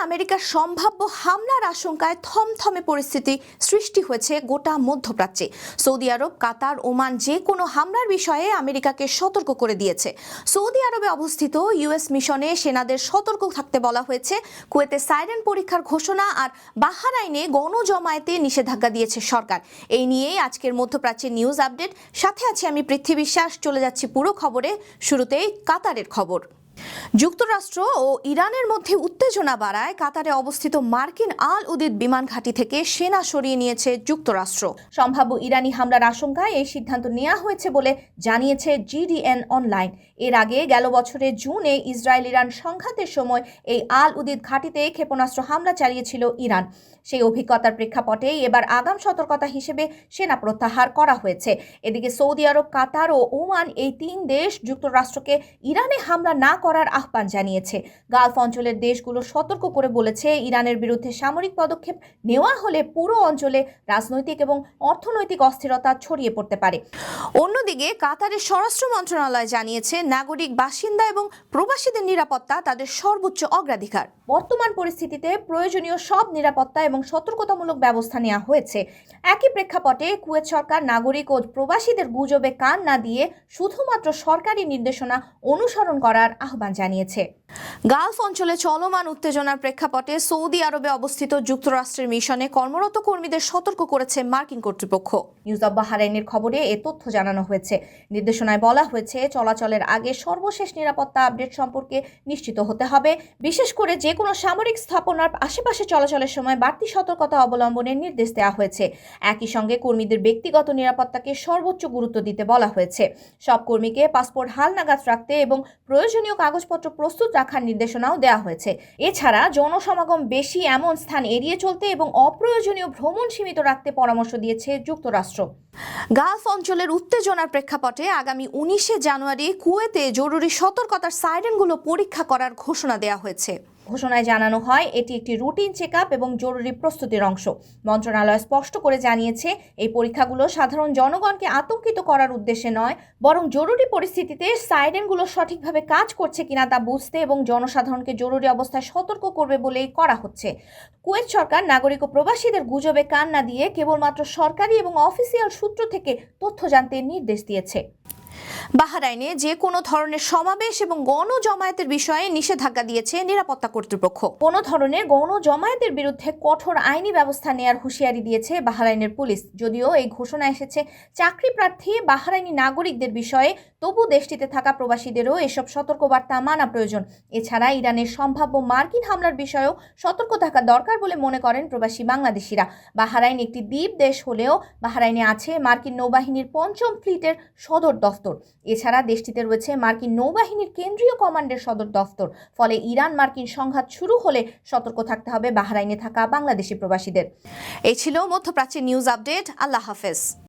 আমেরিকার সম্ভাব্য হামলার আশঙ্কায় থমথমে পরিস্থিতি সৃষ্টি হয়েছে গোটা মধ্যপ্রাচ্যে। সৌদি আরব, কাতার, ওমান যে কোনো হামলার বিষয়ে আমেরিকাকে সতর্ক করে দিয়েছে। সৌদি আরবে অবস্থিত ইউএস মিশনে সেনাদের সতর্ক থাকতে বলা হয়েছে। কুয়েতে সাইরেন পরীক্ষার ঘোষণা আর বাহরাইনে গণজমায়েতে নিষেধাজ্ঞা দিয়েছে সরকার। এই নিয়েই আজকের মধ্যপ্রাচ্যের নিউজ আপডেট। সাথে আছি আমি পৃথ্বী বিশ্বাস। চলে যাচ্ছি পুরো খবরে। শুরুতেই কাতারের খবর। যুক্তরাষ্ট্র ও ইরানের মধ্যে উত্তেজনা বাড়ায় কাতারে অবস্থিত মার্কিন আল উদিদ বিমান ঘাঁটি থেকে সেনা সরিয়ে নিয়েছে যুক্তরাষ্ট্র। সম্ভাব্য ইরানি হামলার আশঙ্কায় এই সিদ্ধান্ত নেওয়া হয়েছে বলে জানিয়েছে জিডিএন অনলাইন। এর আগে গেল বছরের জুনে ইসরায়েল ইরান সংঘাতের সময় এই আল উদিদ ঘাঁটিতে ক্ষেপণাস্ত্র হামলা চালিয়েছিল ইরান। সেই অভিজ্ঞতার প্রেক্ষাপটে এবার আগাম সতর্কতা হিসেবে সেনা প্রত্যাহার করা হয়েছে। এদিকে সৌদি আরব, কাতার ও ওমান এই তিন দেশ যুক্তরাষ্ট্রকে ইরানে হামলা না করার আহ্বান জানিয়েছে। গালফ অঞ্চলের দেশগুলো সতর্ক করে বলেছে, ইরানের বিরুদ্ধে সামরিক পদক্ষেপ নেওয়া হলে পুরো অঞ্চলে রাজনৈতিক এবং অর্থনৈতিক অস্থিরতা ছড়িয়ে পড়তে পারে। অন্যদিকে কাতারের স্বরাষ্ট্র মন্ত্রণালয় জানিয়েছে, নাগরিক, বাসিন্দা এবং প্রবাসীদের নিরাপত্তা তাদের সর্বোচ্চ অগ্রাধিকার। বর্তমান পরিস্থিতিতে প্রয়োজনীয় সব নিরাপত্তা এবং সতর্কতামূলক ব্যবস্থা নেওয়া হয়েছে। একই প্রেক্ষাপটে কুয়েত সরকার নাগরিক ও প্রবাসীদের গুজবে কান না দিয়ে শুধুমাত্র সরকারি নির্দেশনা অনুসরণ করার আহ্বান জানিয়েছে। গালফ অঞ্চলে চলমান উত্তেজনার প্রেক্ষাপটে সৌদি আরবে অবস্থিত যুক্তরাষ্ট্রের মিশনে কর্মরত কর্মীদের সতর্ক করেছে মার্কিন কর্তৃপক্ষ। নিউজ অব বাহরাইনের খবরে এ তথ্য জানানো হয়েছে। নির্দেশনায় বলা হয়েছে, চলাচলের আগে সর্বশেষ নিরাপত্তা আপডেট সম্পর্কে নিশ্চিত হতে হবে। বিশেষ করে যে কোনো সামরিক স্থাপনার আশেপাশে চলাচলের সময় বাড়তি সতর্কতা অবলম্বনের নির্দেশ দেওয়া হয়েছে। একই সঙ্গে কর্মীদের ব্যক্তিগত নিরাপত্তাকে সর্বোচ্চ গুরুত্ব দিতে বলা হয়েছে। সব কর্মীকে পাসপোর্ট হালনাগাদ রাখতে এবং প্রয়োজনীয় কাগজপত্র প্রস্তুত রাখার নির্দেশনাও দেওয়া হয়েছে। এছাড়া জনসমাগম বেশি এমন স্থান এড়িয়ে চলতে এবং অপ্রয়োজনীয় ভ্রমণ সীমিত রাখতে পরামর্শ দিয়েছে যুক্তরাষ্ট্র। গালফ অঞ্চলের উত্তেজনার প্রেক্ষাপটে আগামী 19শে জানুয়ারি কুয়েতে জরুরি সতর্কতার সাইরেনগুলো পরীক্ষা করার ঘোষণা দেওয়া হয়েছে। ঘোষণায় জানানো হয়, এটি একটি রুটিন চেকআপ এবং জরুরি প্রস্তুতির অংশ। মন্ত্রণালয় স্পষ্ট করে জানিয়েছে, এই পরীক্ষাগুলো সাধারণ জনগণকে আতঙ্কিত করার উদ্দেশ্যে নয়, বরং জরুরি পরিস্থিতিতে সাইরেনগুলো সঠিকভাবে কাজ করছে কিনা তা বুঝতে এবং জনসাধারণকে জরুরি অবস্থায় সতর্ক করবে বলেই করা হচ্ছে। কুয়েত সরকার নাগরিক ও প্রবাসীদের গুজবে কান না দিয়ে কেবলমাত্র সরকারি এবং অফিসিয়াল সূত্র থেকে তথ্য জানতে নির্দেশ দিয়েছে। বাহরাইনে যে কোনো ধরনের সমাবেশ এবং গণজমায়েতের বিষয়ে নিষেধাজ্ঞা দিয়েছে নিরাপত্তা কর্তৃপক্ষ। কোনো ধরনের গণজমায়েতের বিরুদ্ধে কঠোর আইনি ব্যবস্থা নেয়ার হুঁশিয়ারি দিয়েছে বাহরাইনের পুলিশ। যদিও এই ঘোষণা এসেছে চাকরি প্রার্থী বাহরাইনি নাগরিকদের বিষয়ে, তবু দেশটিতে থাকা প্রবাসীদেরও এসব সতর্কবার্তা মানা প্রয়োজন। এছাড়া ইরানের সম্ভাব্য মার্কিন হামলার বিষয়েও সতর্ক থাকা দরকার বলে মনে করেন প্রবাসী বাংলাদেশিরা। বাহরাইন একটি দ্বীপ দেশ হলেও বাহরাইনে আছে মার্কিন নৌবাহিনীর ৫ম ফ্লিটের সদর দফতর। এছাড়া দেশটিতে রয়েছে মার্কিন নৌবাহিনীর কেন্দ্রীয় কমান্ডের সদর দফতর। ফলে ইরান মার্কিন সংঘাত শুরু হলে সতর্ক থাকতে হবে বাহরাইনে থাকা বাংলাদেশি প্রবাসীদের। এই ছিল মধ্যপ্রাচ্যের নিউজ আপডেট। আল্লাহ হাফেজ।